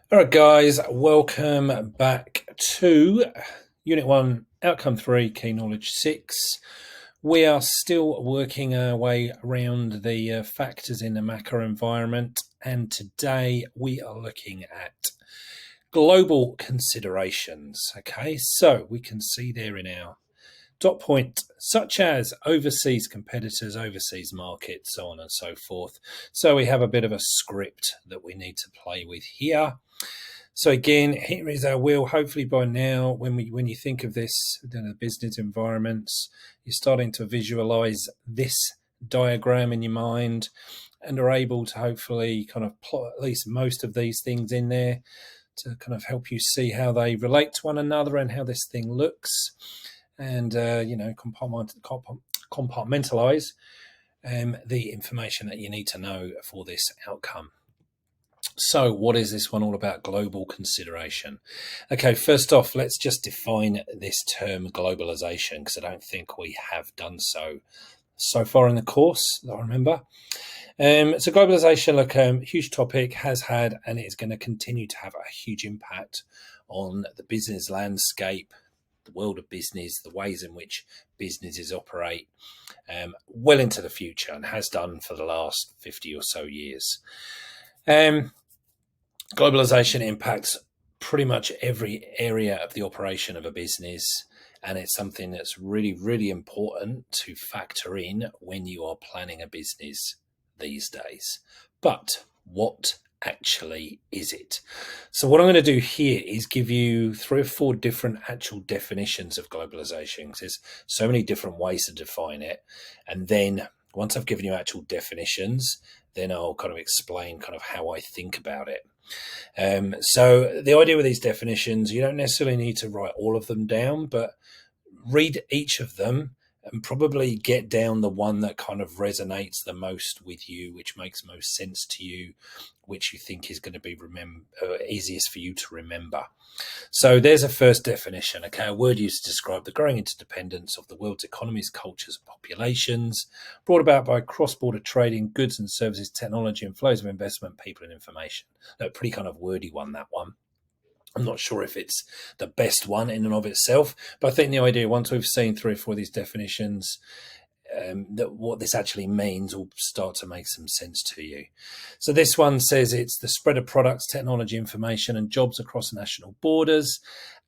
All right, guys, welcome back to Unit 1, Outcome 3, Key Knowledge 6. We are still working our way around the factors in the macro environment, and today we are looking at global considerations. Okay, so we can see there in our dot point, such as overseas competitors, overseas markets, so on and so forth. So we have a bit of a script that we need to play with here. So again, here is our wheel. Hopefully by now, when you think of this, the business environments, you're starting to visualize this diagram in your mind and are able to hopefully kind of plot at least most of these things in there to kind of help you see how they relate to one another and how this thing looks, and compartmentalize the information that you need to know for this outcome. So what is this one all about? Global consideration. Okay, first off, let's just define this term globalization, because I don't think we have done so far in the course that I remember. So globalization, look, huge topic, has had and is going to continue to have a huge impact on the business landscape, the world of business, the ways in which businesses operate, well into the future, and has done for the last 50 or so years. Globalization impacts pretty much every area of the operation of a business, and it's something that's really, really important to factor in when you are planning a business these days. But what actually is it? So what I'm going to do here is give you 3 or 4 different actual definitions of globalization, because there's so many different ways to define it. And then once I've given you actual definitions, then I'll kind of explain kind of how I think about it. So the idea with these definitions, you don't necessarily need to write all of them down, but read each of them and probably get down the one that kind of resonates the most with you, which makes most sense to you, which you think is going to be easiest for you to remember. So there's a first definition. Okay, a word used to describe the growing interdependence of the world's economies, cultures, and populations, brought about by cross-border trading, goods and services, technology, and flows of investment, people, and information. A pretty kind of wordy one, that one. I'm not sure if it's the best one in and of itself, but I think the idea, once we've seen 3 or 4 of these definitions, that what this actually means will start to make some sense to you. So this one says it's the spread of products, technology, information, and jobs across national borders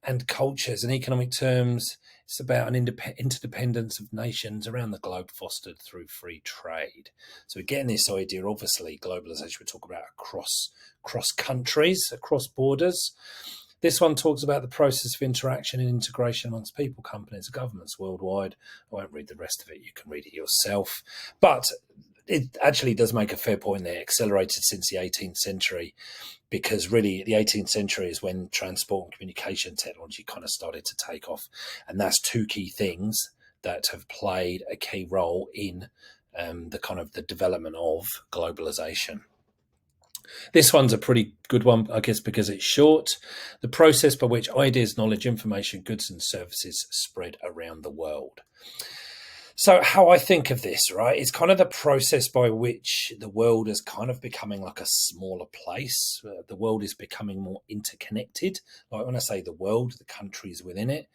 and cultures. In economic terms, it's about an interdependence of nations around the globe fostered through free trade. So we're getting this idea, obviously, globalization, we talk about across countries, across borders. This one talks about the process of interaction and integration amongst people, companies, and governments worldwide. I won't read the rest of it. You can read it yourself. But it actually does make a fair point there, accelerated since the 18th century, because really the 18th century is when transport and communication technology kind of started to take off. And that's 2 key things that have played a key role in the kind of the development of globalization. This one's a pretty good one, I guess, because it's short. The process by which ideas, knowledge, information, goods, and services spread around the world. So how I think of this, right, it's kind of the process by which the world is kind of becoming like a smaller place. The world is becoming more interconnected. Like when I say the world, the countries within it.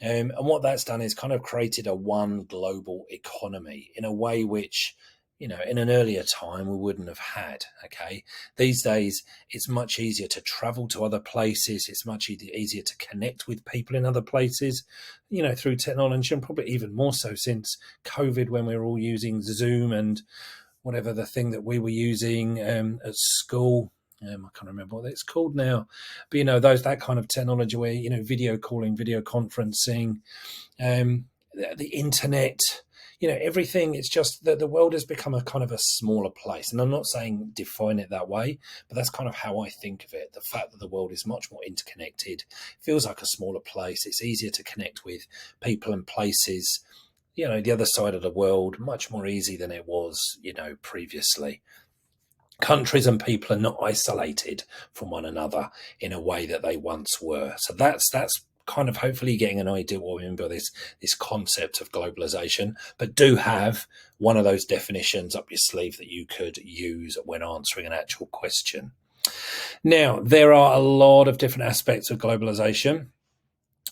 And what that's done is kind of created a one global economy in a way which, in an earlier time we wouldn't have had. Okay, these days it's much easier to travel to other places. It's much easier to connect with people in other places, through technology, and probably even more so since COVID, when we were all using Zoom and whatever the thing that we were using at school. I can't remember what it's called now, but that kind of technology where video calling, video conferencing, the internet. Everything, it's just that the world has become a kind of a smaller place. And I'm not saying define it that way, but that's kind of how I think of it. The fact that the world is much more interconnected, feels like a smaller place. It's easier to connect with people and places, the other side of the world, much more easy than it was, previously. Countries and people are not isolated from one another in a way that they once were. So that's kind of hopefully getting an idea what we mean by this concept of globalization, but do have one of those definitions up your sleeve that you could use when answering an actual question. Now, there are a lot of different aspects of globalization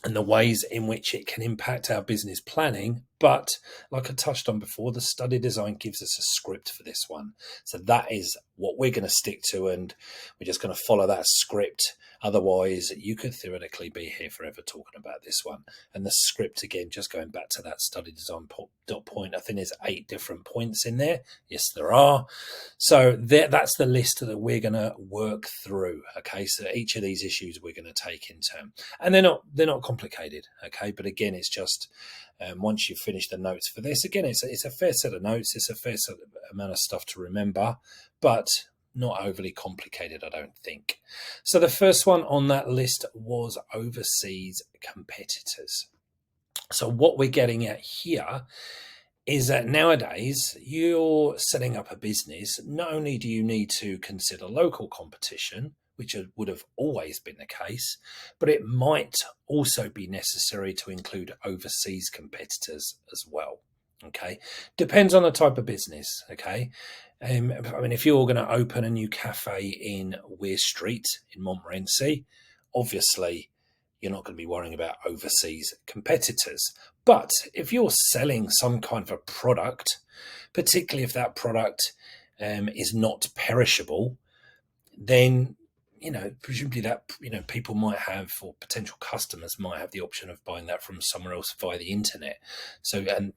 and the ways in which it can impact our business planning. But like I touched on before, the study design gives us a script for this one. So that is what we're going to stick to, and we're just going to follow that script. Otherwise, you could theoretically be here forever talking about this one. And the script, again, just going back to that study design dot point, I think there's 8 different points in there. Yes, there are. So that's the list that we're going to work through. Okay, so each of these issues we're going to take in turn, and they're not complicated. Okay, but again, it's just once you've finished the notes for this, again, it's a fair set of notes. It's a fair set amount of stuff to remember, but not overly complicated, I don't think. So the first one on that list was overseas competitors. So what we're getting at here is that nowadays you're setting up a business. Not only do you need to consider local competition, which would have always been the case, but it might also be necessary to include overseas competitors as well. Okay, depends on the type of business. Okay, I mean, if you're going to open a new cafe in Weir Street in Montmorency, obviously you're not going to be worrying about overseas competitors. But if you're selling some kind of a product, particularly if that product is not perishable, then presumably that people might have, or potential customers might have, the option of buying that from somewhere else via the internet. So, and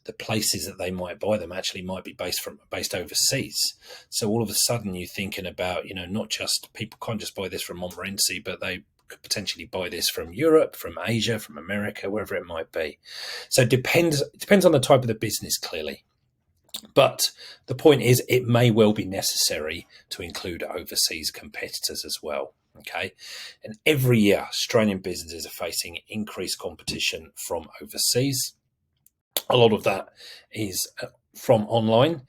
the places that they might buy them actually might be based overseas. So all of a sudden you're thinking about, not just people can't just buy this from Montmorency, but they could potentially buy this from Europe, from Asia, from America, wherever it might be. So it depends on the type of the business, clearly. But the point is, it may well be necessary to include overseas competitors as well. Okay. And every year, Australian businesses are facing increased competition from overseas. A lot of that is from online.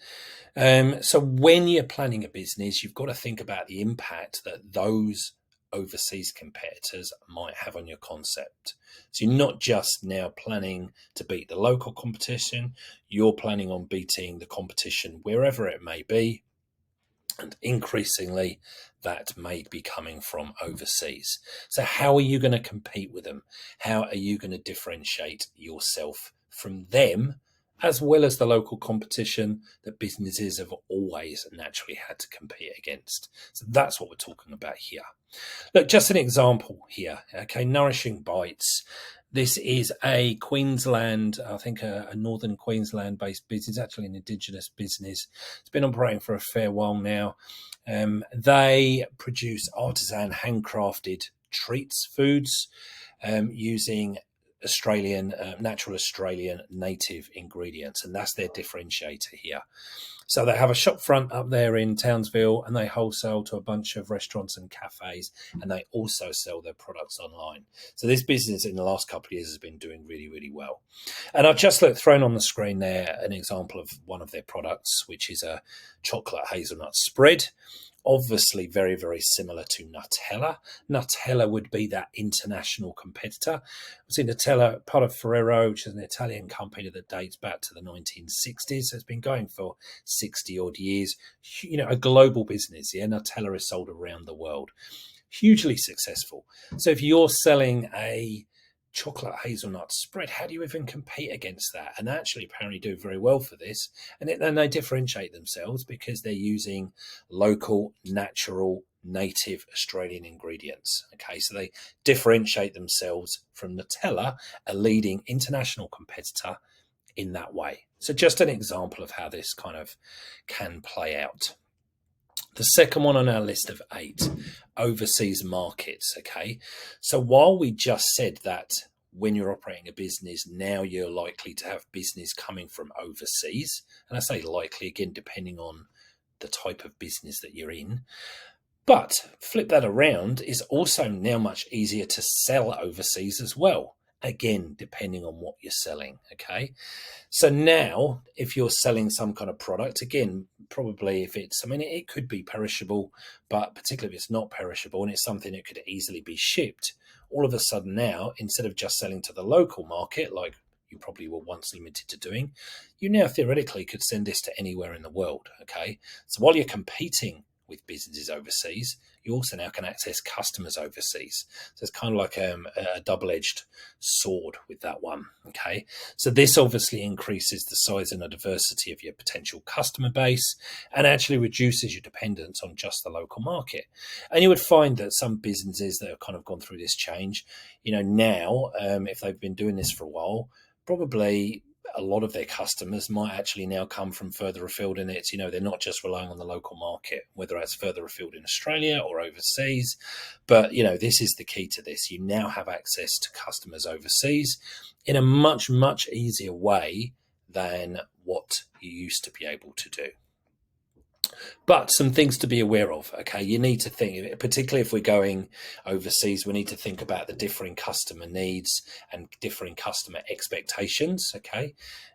So when you're planning a business, you've got to think about the impact that those overseas competitors might have on your concept. So you're not just now planning to beat the local competition, you're planning on beating the competition wherever it may be. And increasingly, that may be coming from overseas. So how are you going to compete with them? How are you going to differentiate yourself from them, as well as the local competition that businesses have always naturally had to compete against? So that's what we're talking about here. Look, just an example here. Okay, Nourishing Bites. This is a Queensland, I think a northern Queensland-based business, actually an Indigenous business. It's been operating for a fair while now. They produce artisan handcrafted treats, foods, using natural Australian native ingredients, and that's their differentiator here. So they have a shop front up there in Townsville, and they wholesale to a bunch of restaurants and cafes, and they also sell their products online. So this business in the last couple of years has been doing really, really well. And I've just thrown on the screen there an example of one of their products, which is a chocolate hazelnut spread. Obviously very, very similar to Nutella. Nutella would be that international competitor. See, Nutella, part of Ferrero, which is an Italian company that dates back to the 1960s. So it's been going for 60 odd years. A global business. Yeah, Nutella is sold around the world. Hugely successful. So if you're selling a chocolate hazelnut spread, how do you even compete against that? And they actually apparently do very well for this. And they differentiate themselves because they're using local, natural, native Australian ingredients. Okay, so they differentiate themselves from Nutella, a leading international competitor, in that way. So just an example of how this kind of can play out. The second one on our list of 8, overseas markets. Okay, so while we just said that when you're operating a business, now you're likely to have business coming from overseas, and I say likely again, depending on the type of business that you're in. But flip that around, is also now much easier to sell overseas as well. Again, depending on what you're selling. Okay. So now, if you're selling some kind of product, again, probably it could be perishable, but particularly if it's not perishable and it's something that could easily be shipped, all of a sudden now, instead of just selling to the local market, like you probably were once limited to doing, you now theoretically could send this to anywhere in the world. Okay. So while you're competing with businesses overseas, you also now can access customers overseas. So it's kind of like a double-edged sword with that one. Okay, so this obviously increases the size and the diversity of your potential customer base, and actually reduces your dependence on just the local market. And you would find that some businesses that have kind of gone through this change, now, if they've been doing this for a while, probably a lot of their customers might actually now come from further afield, and it's, they're not just relying on the local market, whether that's further afield in Australia or overseas. But, this is the key to this. You now have access to customers overseas in a much, much easier way than what you used to be able to do. But some things to be aware of, okay? You need to think, particularly if we're going overseas, we need to think about the differing customer needs and differing customer expectations, okay?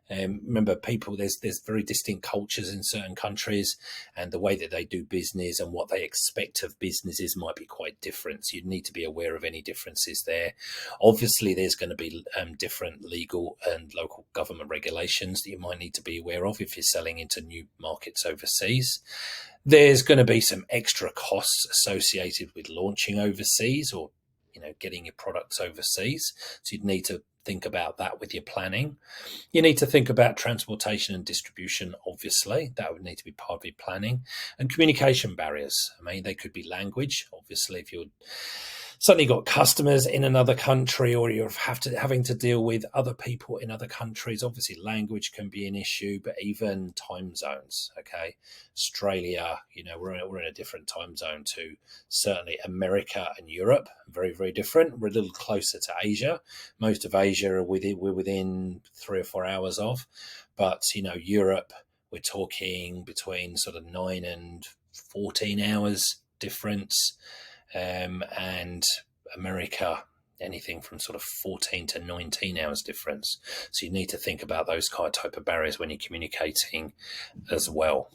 Remember, there's very distinct cultures in certain countries, and the way that they do business and what they expect of businesses might be quite different. So you need to be aware of any differences there. Obviously, there's going to be different legal and local government regulations that you might need to be aware of if you're selling into new markets overseas. There's going to be some extra costs associated with launching overseas, or getting your products overseas. So you'd need to think about that with your planning. You need to think about transportation and distribution, obviously. That would need to be part of your planning. And communication barriers. I mean, they could be language. Obviously, if you're suddenly got customers in another country, or you're having to deal with other people in other countries, obviously language can be an issue, but even time zones, okay? Australia, we're in a different time zone to certainly America and Europe. Very, very different. We're a little closer to Asia. Most of Asia we're within 3 or 4 hours of. But, Europe, we're talking between sort of 9 and 14 hours difference. And America, anything from sort of 14 to 19 hours difference. So you need to think about those type of barriers when you're communicating as well.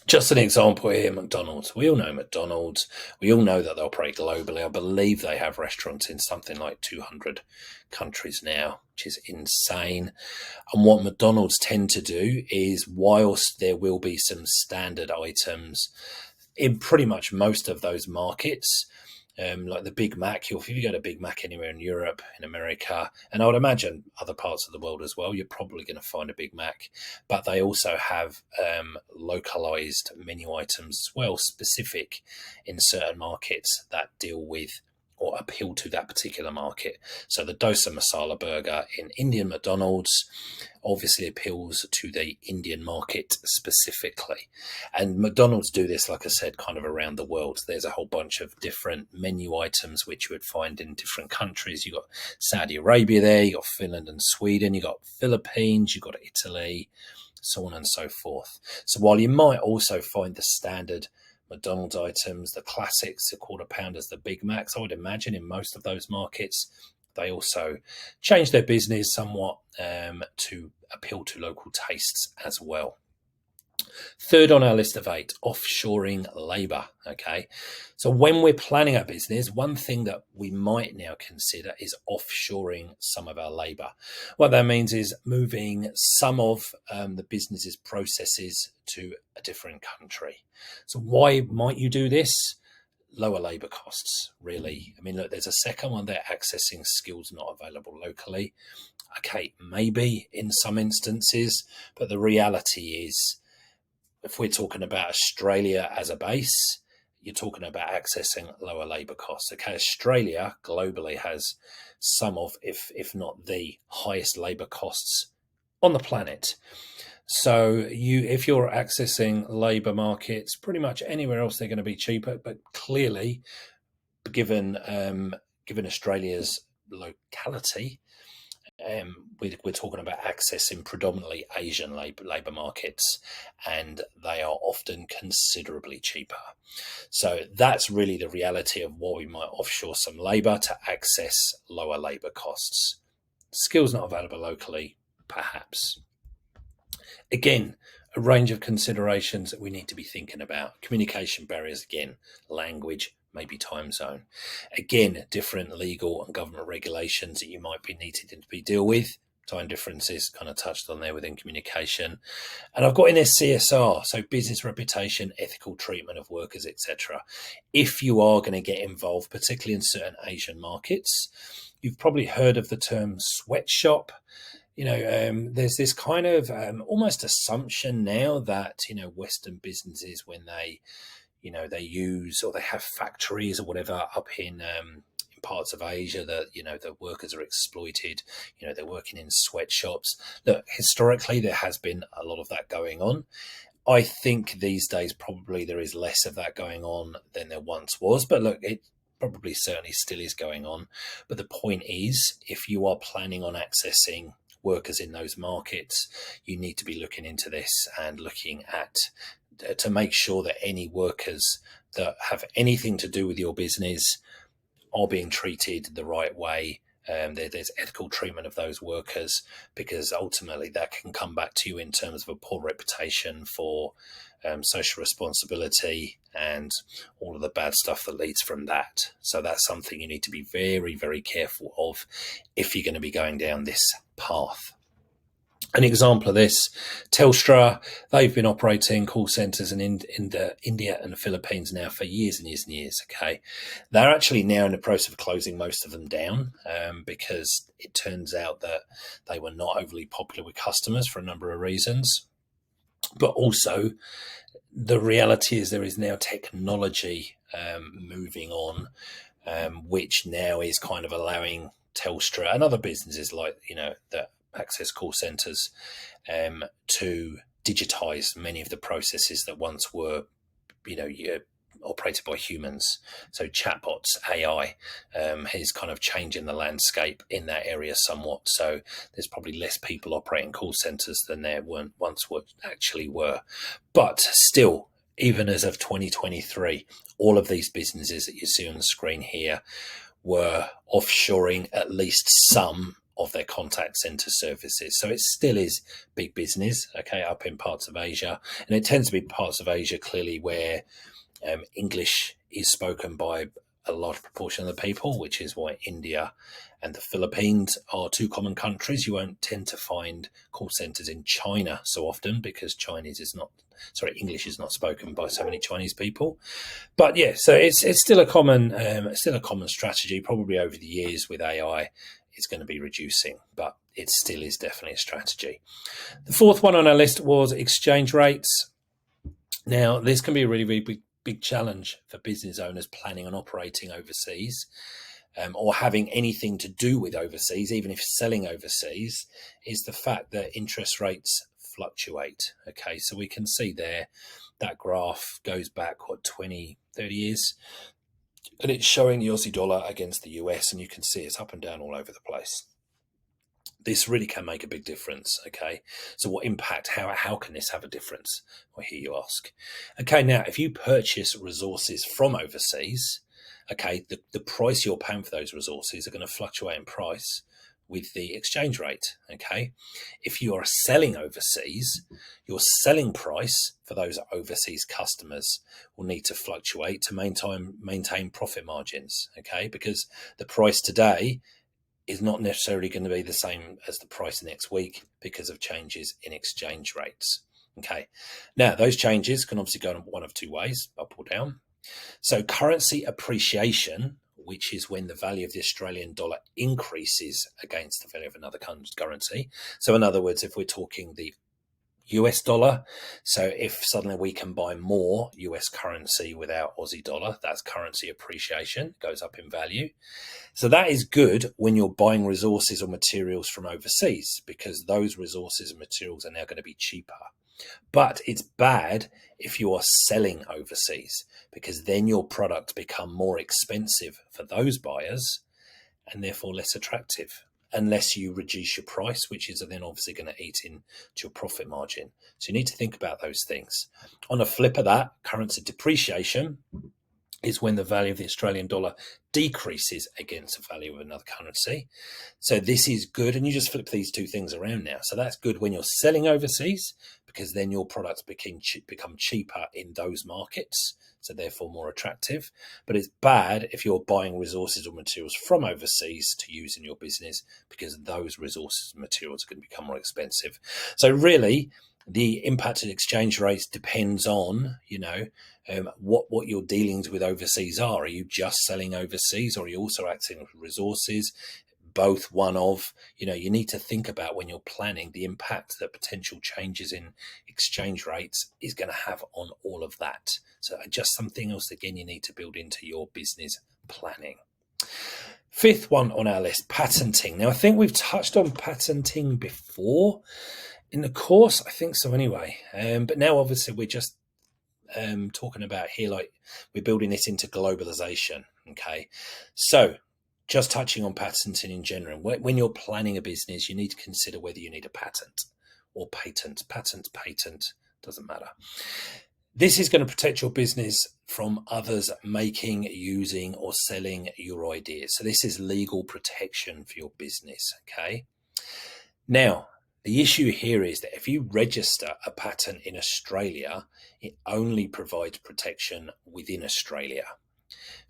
Just an example here, McDonald's. We all know McDonald's. We all know that they operate globally. I believe they have restaurants in something like 200 countries now, which is insane. And what McDonald's tend to do is, whilst there will be some standard items in pretty much most of those markets, like the Big Mac, if you go to Big Mac anywhere in Europe, in America, and I would imagine other parts of the world as well, you're probably going to find a Big Mac. But they also have localized menu items as well, specific in certain markets that deal with or appeal to that particular market. So the dosa masala burger in Indian McDonald's obviously appeals to the Indian market specifically. And McDonald's do this, like I said, kind of around the world. There's a whole bunch of different menu items which you would find in different countries. You've got Saudi Arabia there, you've got Finland and Sweden, you've got Philippines, you've got Italy, so on and so forth. So while you might also find the standard McDonald's items, the classics, the quarter pounders, the Big Macs, I would imagine in most of those markets, they also change their business somewhat to appeal to local tastes as well. Third on our list of 8, offshoring labour. Okay, so when we're planning our business, one thing that we might now consider is offshoring some of our labour. What that means is moving some of the business's processes to a different country. So why might you do this? Lower labour costs, really. I mean, look, there's a second one there, accessing skills not available locally. Okay, maybe in some instances, but the reality is, if we're talking about Australia as a base, you're talking about accessing lower labour costs. Okay, Australia globally has some of, if not the highest labour costs on the planet. So if you're accessing labour markets, pretty much anywhere else they're going to be cheaper. But clearly, given Australia's locality, we're talking about accessing predominantly Asian labour markets, and they are often considerably cheaper. So that's really the reality of why we might offshore some labour, to access lower labour costs. Skills not available locally, perhaps. Again, a range of considerations that we need to be thinking about. Communication barriers, again, language, maybe time zone. Again, different legal and government regulations that you might be needing to deal with. time differences, kind of touched on there within communication. And I've got in there CSR, so business reputation, ethical treatment of workers, etc. If you are going to get involved, particularly in certain Asian markets, you've probably heard of the term sweatshop. There's this kind of almost assumption now that, Western businesses, when they use or they have factories or whatever up in parts of Asia, that, the workers are exploited, they're working in sweatshops. Look, historically, there has been a lot of that going on. I think these days probably there is less of that going on than there once was. But look, it probably certainly still is going on. But the point is, if you are planning on accessing workers in those markets, you need to be looking into this and looking at to make sure that any workers that have anything to do with your business are being treated the right way. There's ethical treatment of those workers, because ultimately that can come back to you in terms of a poor reputation for social responsibility and all of the bad stuff that leads from that. So that's something you need to be very, very careful of if you're going to be going down this path. An example of this, Telstra, they've been operating call centres in India and the Philippines now for years and years and years, okay? They're actually now in the process of closing most of them down because it turns out that they were not overly popular with customers for a number of reasons. But also, the reality is there is now technology moving on, which now is kind of allowing Telstra and other businesses like, that access call centres to digitise many of the processes that once were, operated by humans. So chatbots, AI, is kind of changing the landscape in that area somewhat. So there's probably less people operating call centres than there once actually were. But still, even as of 2023, all of these businesses that you see on the screen here were offshoring at least some of their contact center services. So it still is big business, okay, up in parts of Asia. And it tends to be parts of Asia clearly where English is spoken by a large proportion of the people, which is why India and the Philippines are two common countries. You won't tend to find call centers in China so often because English is not spoken by so many Chinese people. But yeah, so it's still a common strategy. Probably over the years with AI, it's going to be reducing, but it still is definitely a strategy. The fourth one on our list was exchange rates. Now, this can be a really, really big challenge for business owners planning on operating overseas or having anything to do with overseas, even if selling overseas, is the fact that interest rates fluctuate. Okay, so we can see there that graph goes back, 20, 30 years. And it's showing the Aussie dollar against the US, and you can see it's up and down all over the place. This really can make a big difference, okay? So what impact, how can this have a difference? I hear you ask. Okay, now, if you purchase resources from overseas, okay, the price you're paying for those resources are going to fluctuate in price with the exchange rate, okay? If you are selling overseas, your selling price for those overseas customers will need to fluctuate to maintain profit margins, okay? Because the price today is not necessarily going to be the same as the price next week because of changes in exchange rates, okay? Now, those changes can obviously go in one of two ways, up or down. So currency appreciation, which is when the value of the Australian dollar increases against the value of another currency. So in other words, if we're talking the US dollar, so if suddenly we can buy more US currency without Aussie dollar, that's currency appreciation, goes up in value. So that is good when you're buying resources or materials from overseas, because those resources and materials are now going to be cheaper. But it's bad if you are selling overseas, because then your products become more expensive for those buyers and therefore less attractive, unless you reduce your price, which is then obviously going to eat into your profit margin. So you need to think about those things. On the flip of that, currency depreciation is when the value of the Australian dollar decreases against the value of another currency. So this is good. And you just flip these two things around now. So that's good when you're selling overseas, because then your products become cheaper in those markets. so therefore more attractive. But it's bad if you're buying resources or materials from overseas to use in your business, because those resources and materials are going to become more expensive. So really, the impact of exchange rates depends on, what your dealings with overseas are. Are you just selling overseas, or are you also acting with resources? Both one of, you need to think about when you're planning the impact that potential changes in exchange rates is going to have on all of that. So just something else, again, you need to build into your business planning. Fifth one on our list, patenting. Now, I think we've touched on patenting before in the course. I think so anyway. But now, obviously, we're just talking about here, like we're building this into globalization. Okay. So just touching on patenting in general, when you're planning a business, you need to consider whether you need a patent or patent. Patent, doesn't matter. This is going to protect your business from others making, using, or selling your ideas. So this is legal protection for your business, okay? Now, the issue here is that if you register a patent in Australia, it only provides protection within Australia.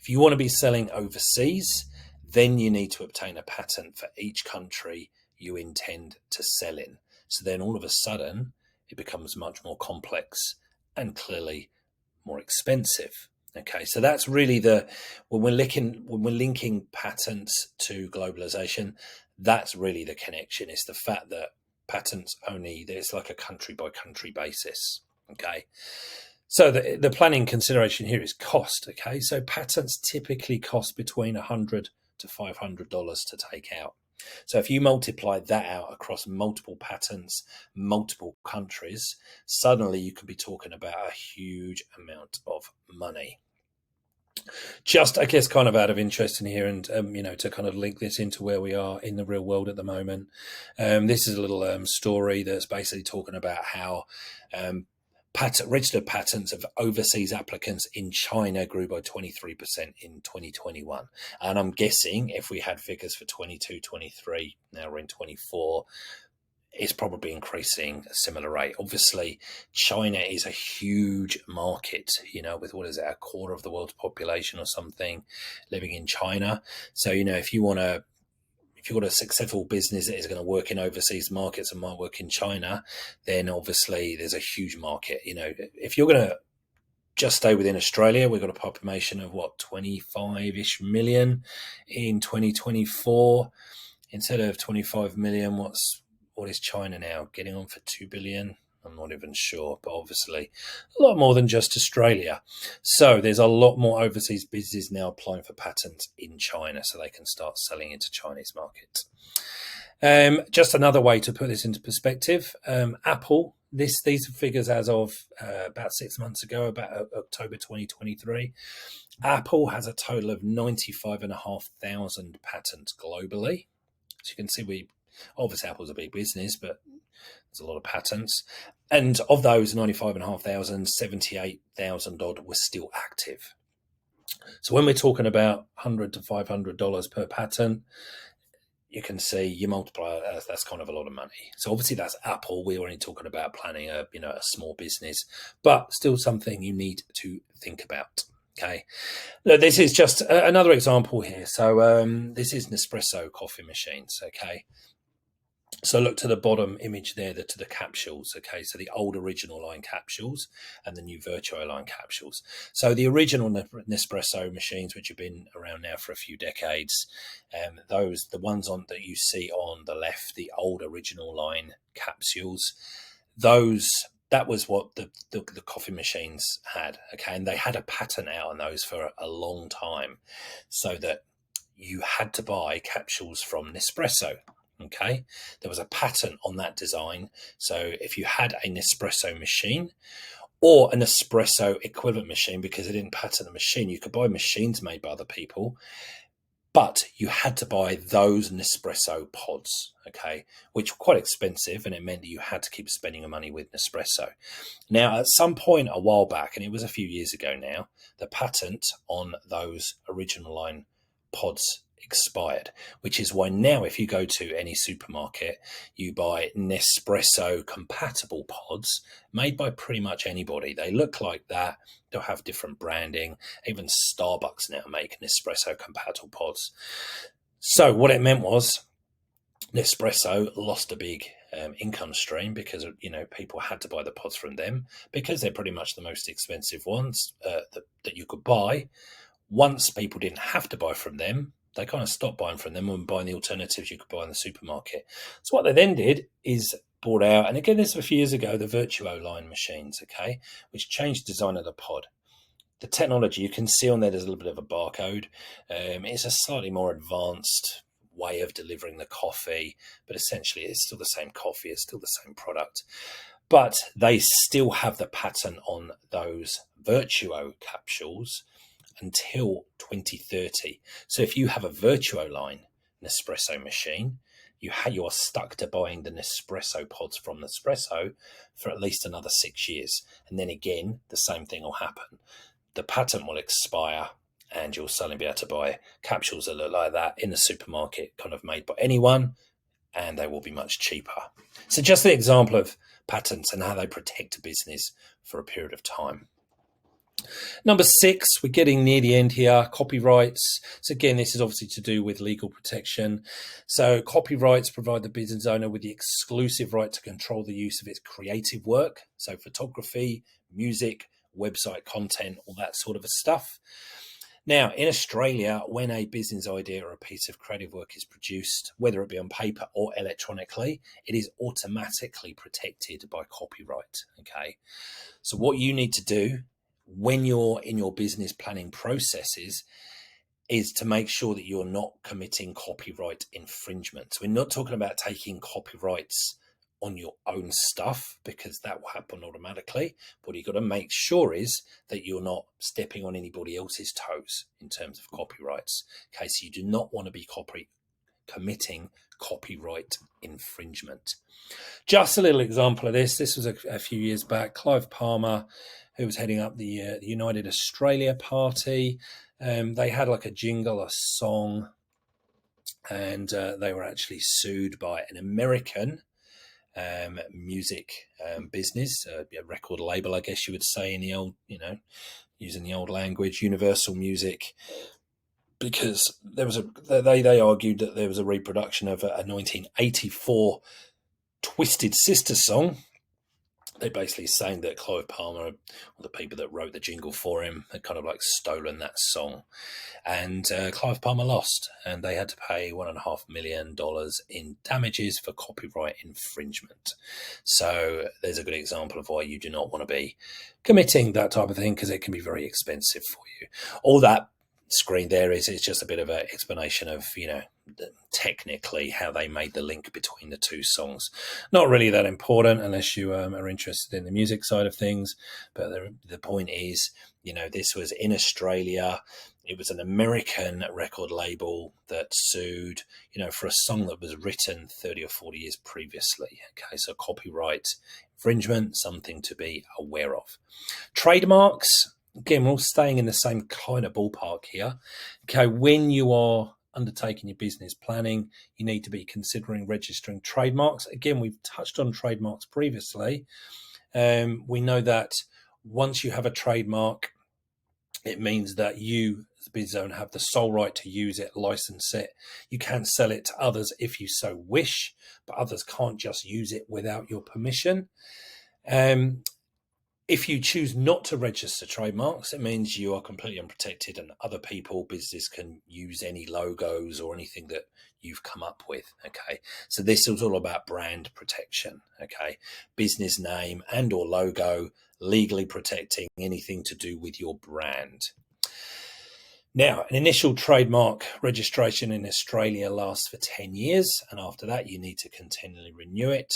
If you want to be selling overseas, then you need to obtain a patent for each country you intend to sell in. So then all of a sudden, it becomes much more complex and clearly more expensive. Okay, so that's really when we're linking patents to globalization, that's really the connection. It's the fact that patents there's like a country by country basis. Okay. So the planning consideration here is cost. Okay, so patents typically cost between $100 to $500 to take out. So if you multiply that out across multiple patents, multiple countries, suddenly you can be talking about a huge amount of money. Just, I guess, kind of out of interest in here, and to kind of link this into where we are in the real world at the moment. This is a little story that's basically talking about how registered patents of overseas applicants in China grew by 23% in 2021. And I'm guessing if we had figures for 22, 23, now we're in 24, it's probably increasing a similar rate. Obviously, China is a huge market, with a quarter of the world's population or something living in China. So, if you've got a successful business that is going to work in overseas markets and might work in China, then obviously there's a huge market. If you're going to just stay within Australia, we've got a population of 25-ish million in 2024. Instead of 25 million, what is China now? Getting on for 2 billion? I'm not even sure, but obviously a lot more than just Australia. So there's a lot more overseas businesses now applying for patents in China so they can start selling into Chinese markets. Just another way to put this into perspective, Apple, these figures as of about 6 months ago, about October 2023, Apple has a total of 95,500 patents globally. So you can see obviously Apple's a big business, but there's a lot of patents. And of those 95,500, 78,000 odd were still active. So when we're talking about $100 to $500 per patent, you can see you multiply that's kind of a lot of money. So obviously that's Apple. We're only talking about planning a small business, but still something you need to think about. Okay, now, this is just another example here. So this is Nespresso coffee machines. Okay. So look to the bottom image there, to the capsules, okay? So the old original line capsules and the new Virtuo line capsules. So the original Nespresso machines, which have been around now for a few decades, the ones that you see on the left, the old original line capsules, that was what the coffee machines had, okay? And they had a patent out on those for a long time, so that you had to buy capsules from Nespresso. Okay, there was a patent on that design. So if you had a Nespresso machine or an espresso equivalent machine, because they didn't patent the machine, you could buy machines made by other people, but you had to buy those Nespresso pods, okay, which were quite expensive, and it meant that you had to keep spending your money with Nespresso. Now, at some point a while back, and it was a few years ago now, the patent on those original line pods expired, which is why now if you go to any supermarket, you buy Nespresso compatible pods made by pretty much anybody. They look like that. They'll have different branding. Even Starbucks now make Nespresso compatible pods. So what it meant was Nespresso lost a big income stream because people had to buy the pods from them because they're pretty much the most expensive ones that you could buy. Once people didn't have to buy from them, they kind of stopped buying from them and buying the alternatives you could buy in the supermarket. So what they then did is brought out, and again, this was a few years ago, the Virtuo line machines, okay, which changed the design of the pod. The technology, you can see on there's a little bit of a barcode. It's a slightly more advanced way of delivering the coffee, but essentially it's still the same coffee, it's still the same product. But they still have the pattern on those Virtuo capsules until 2030. So if you have a Virtuo line Nespresso machine, you are stuck to buying the Nespresso pods from Nespresso for at least another 6 years. And then again, the same thing will happen. The patent will expire and you'll suddenly be able to buy capsules that look like that in the supermarket, kind of made by anyone, and they will be much cheaper. So just an example of patents and how they protect a business for a period of time. Number 6, we're getting near the end here, copyrights. So again, this is obviously to do with legal protection. So copyrights provide the business owner with the exclusive right to control the use of its creative work. So photography, music, website content, all that sort of stuff. Now, in Australia, when a business idea or a piece of creative work is produced, whether it be on paper or electronically, it is automatically protected by copyright. Okay. So what you need to do when you're in your business planning processes is to make sure that you're not committing copyright infringement. So we're not talking about taking copyrights on your own stuff because that will happen automatically. What you've got to make sure is that you're not stepping on anybody else's toes in terms of copyrights. Okay, so you do not want to be committing copyright infringement. Just a little example of this. This was a few years back. Clive Palmer, who was heading up the United Australia Party, they had like a jingle, a song, and they were actually sued by an American music business, a record label, I guess you would say in the old, using the old language, Universal Music, because there was they argued that there was a reproduction of a 1984 Twisted Sister song. They're basically saying that Clive Palmer, or the people that wrote the jingle for him, had kind of like stolen that song. And Clive Palmer lost, and they had to pay $1.5 million in damages for copyright infringement. So there's a good example of why you do not want to be committing that type of thing, because it can be very expensive for you. All that screen there is just a bit of an explanation of, technically how they made the link between the two songs. Not really that important unless you are interested in the music side of things. But the point is, this was in Australia. It was an American record label that sued, for a song that was written 30 or 40 years previously. Okay, so copyright infringement, something to be aware of. Trademarks. Again, we're all staying in the same kind of ballpark here. Okay, when you are undertaking your business planning, you need to be considering registering trademarks. Again, we've touched on trademarks previously. We know that once you have a trademark, it means that you, as a business owner, have the sole right to use it, license it. You can sell it to others if you so wish, but others can't just use it without your permission. If you choose not to register trademarks, it means you are completely unprotected and other people, business can use any logos or anything that you've come up with. Okay. So this is all about brand protection. Okay. Business name and or logo, legally protecting anything to do with your brand. Now, an initial trademark registration in Australia lasts for 10 years. And after that, you need to continually renew it.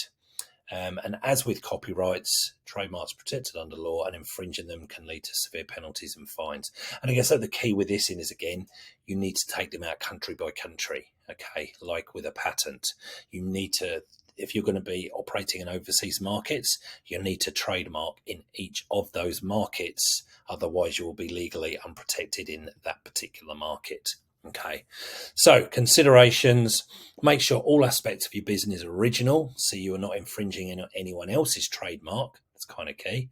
And as with copyrights, trademarks protected under law, and infringing them can lead to severe penalties and fines. And I guess the key with this is, again, you need to take them out country by country. Okay, like with a patent, you need to, if you're going to be operating in overseas markets, you need to trademark in each of those markets. Otherwise, you will be legally unprotected in that particular market. Okay, so considerations: make sure all aspects of your business are original, so you are not infringing anyone else's trademark. That's kind of key.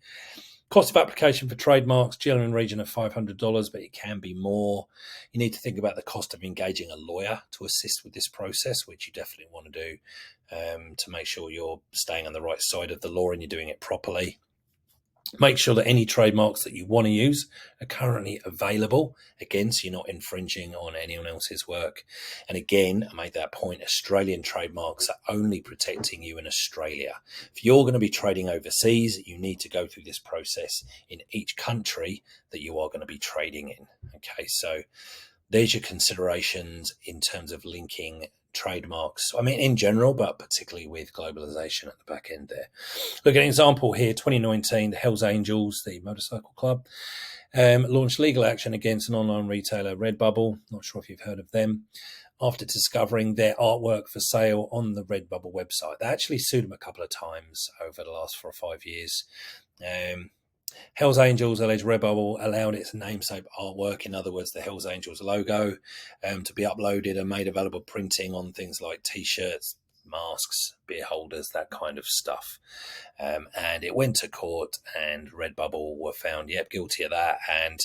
Cost of application for trademarks, generally in the region of $500, but it can be more. You need to think about the cost of engaging a lawyer to assist with this process, which you definitely want to do to make sure you're staying on the right side of the law and you're doing it properly. Make sure that any trademarks that you want to use are currently available. Again, so you're not infringing on anyone else's work. And again, I made that point, Australian trademarks are only protecting you in Australia. If you're going to be trading overseas, you need to go through this process in each country that you are going to be trading in. Okay, so there's your considerations in terms of linking trademarks. I mean, in general, but particularly with globalization at the back end there. Look at an example here, 2019, the Hells Angels, the motorcycle club, launched legal action against an online retailer, Redbubble. Not sure if you've heard of them. After discovering their artwork for sale on the Redbubble website. They actually sued them a couple of times over the last 4 or 5 years. Hells Angels alleged Redbubble allowed its namesake artwork, in other words, the Hells Angels logo, to be uploaded and made available printing on things like T-shirts, masks, beer holders, that kind of stuff. And it went to court, and Redbubble were found, guilty of that. And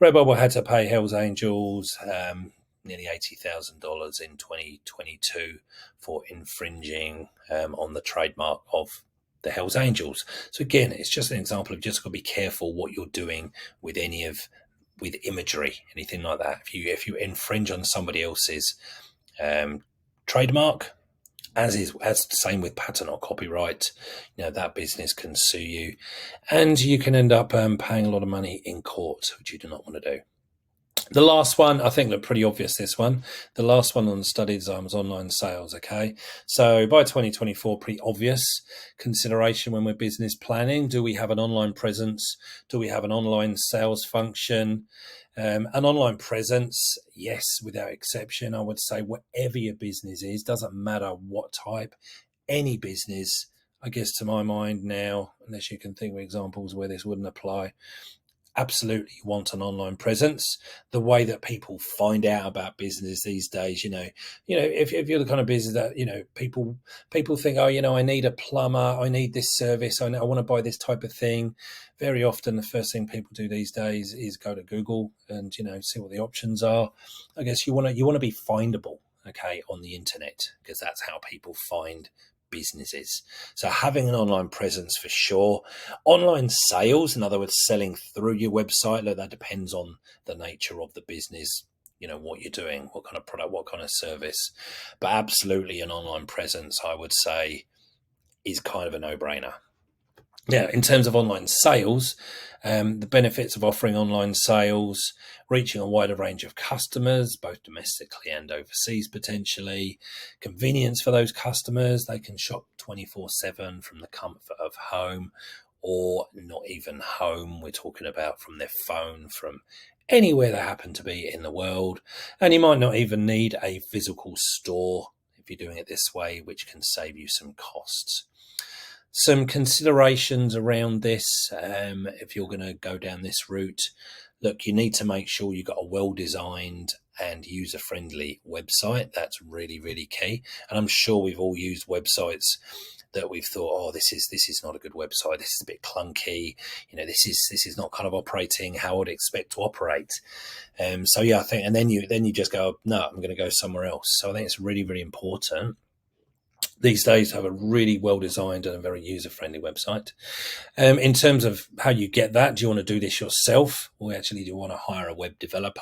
Redbubble had to pay Hells Angels nearly $80,000 in 2022 for infringing on the trademark of the Hells Angels. So again, it's just an example of just got to be careful what you're doing with with imagery, anything like that. If you infringe on somebody else's trademark, as the same with patent or copyright, that business can sue you, and you can end up paying a lot of money in court, which you do not want to do. The last one, I think, looked pretty obvious, this one. The last one on the study design was online sales, okay? So by 2024, pretty obvious consideration when we're business planning. Do we have an online presence? Do we have an online sales function? An online presence, yes, without exception. I would say whatever your business is, doesn't matter what type, any business, I guess to my mind now, unless you can think of examples where this wouldn't apply, absolutely want an online presence. The way that people find out about business these days, if you're the kind of business that, people think, I need a plumber, I need this service, I want to buy this type of thing. Very often the first thing people do these days is go to Google and, see what the options are. I guess you want to be findable, okay, on the internet, because that's how people find businesses. So having an online presence for sure. Online sales, in other words, selling through your website, that depends on the nature of the business, what you're doing, what kind of product, what kind of service. But absolutely an online presence, I would say, is kind of a no-brainer. Now, in terms of online sales, the benefits of offering online sales, reaching a wider range of customers, both domestically and overseas potentially, convenience for those customers, they can shop 24/7 from the comfort of home, or not even home, we're talking about from their phone, from anywhere they happen to be in the world. And you might not even need a physical store if you're doing it this way, which can save you some costs. Some considerations around this, if you're going to go down this route, look, you need to make sure you've got a well-designed and user-friendly website. That's really, really key. And I'm sure we've all used websites that we've thought, this is not a good website. This is a bit clunky. This is not kind of operating how I would expect to operate. I think, and then you just go, no, I'm going to go somewhere else. So I think it's really, really important these days to have a really well-designed and a very user-friendly website. In terms of how you get that, do you want to do this yourself, or actually do you want to hire a web developer?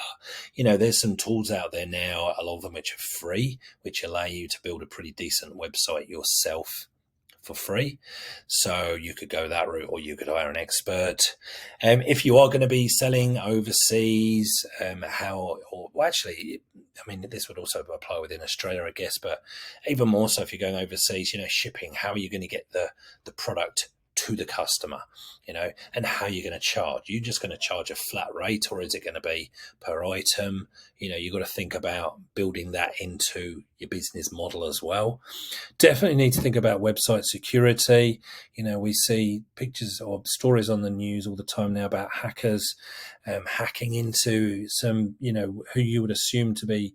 There's some tools out there now, a lot of them which are free, which allow you to build a pretty decent website yourself for free. So you could go that route, or you could hire an expert. If you are going to be selling overseas, this would also apply within Australia, I guess, but even more so if you're going overseas, shipping, how are you going to get the product to the customer, and how you're going to charge. You're just going to charge a flat rate, or is it going to be per item? You've got to think about building that into your business model as well. Definitely need to think about website security. We see pictures or stories on the news all the time now about hackers hacking into some, who you would assume to be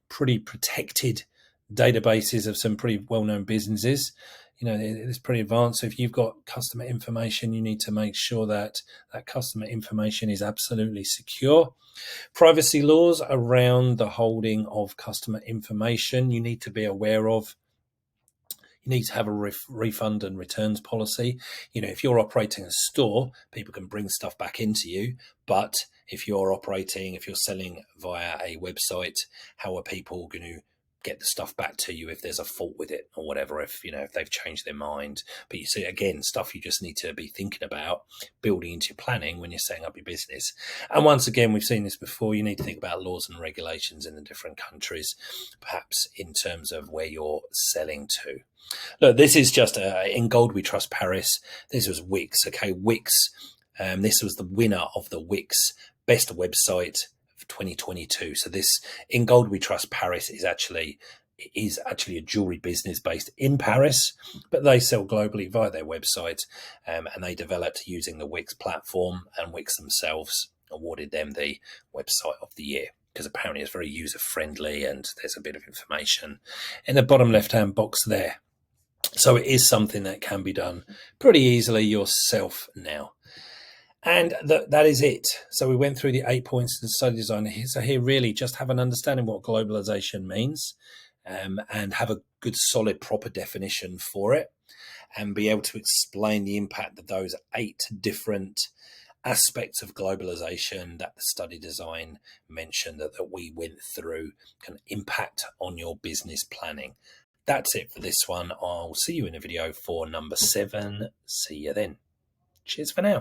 pretty protected databases of some pretty well-known businesses. It's pretty advanced. So if you've got customer information, you need to make sure that that customer information is absolutely secure. Privacy laws around the holding of customer information, you need to be aware of. You need to have a refund and returns policy. If you're operating a store, people can bring stuff back into you. But if you're selling via a website, how are people going to get the stuff back to you if there's a fault with it or whatever, if they've changed their mind? But you see, again, stuff you just need to be thinking about building into your planning when you're setting up your business. And once again, we've seen this before, you need to think about laws and regulations in the different countries, perhaps in terms of where you're selling to. Look, this is just in Gold We Trust Paris. This was Wix. Okay, Wix. This was the winner of the Wix Best Website of 2022. So this in Gold We Trust Paris is actually a jewelry business based in Paris, but they sell globally via their website, and they developed using the Wix platform, and Wix themselves awarded them the Website of the Year, because apparently it's very user-friendly and there's a bit of information in the bottom left-hand box there. So it is something that can be done pretty easily yourself now. And that is it. So we went through the 8 points of the study design. So here really just have an understanding what globalization means, and have a good, solid, proper definition for it, and be able to explain the impact that those 8 different aspects of globalization that the study design mentioned that we went through can impact on your business planning. That's it for this one. I'll see you in a video for number 7. See you then. Cheers for now.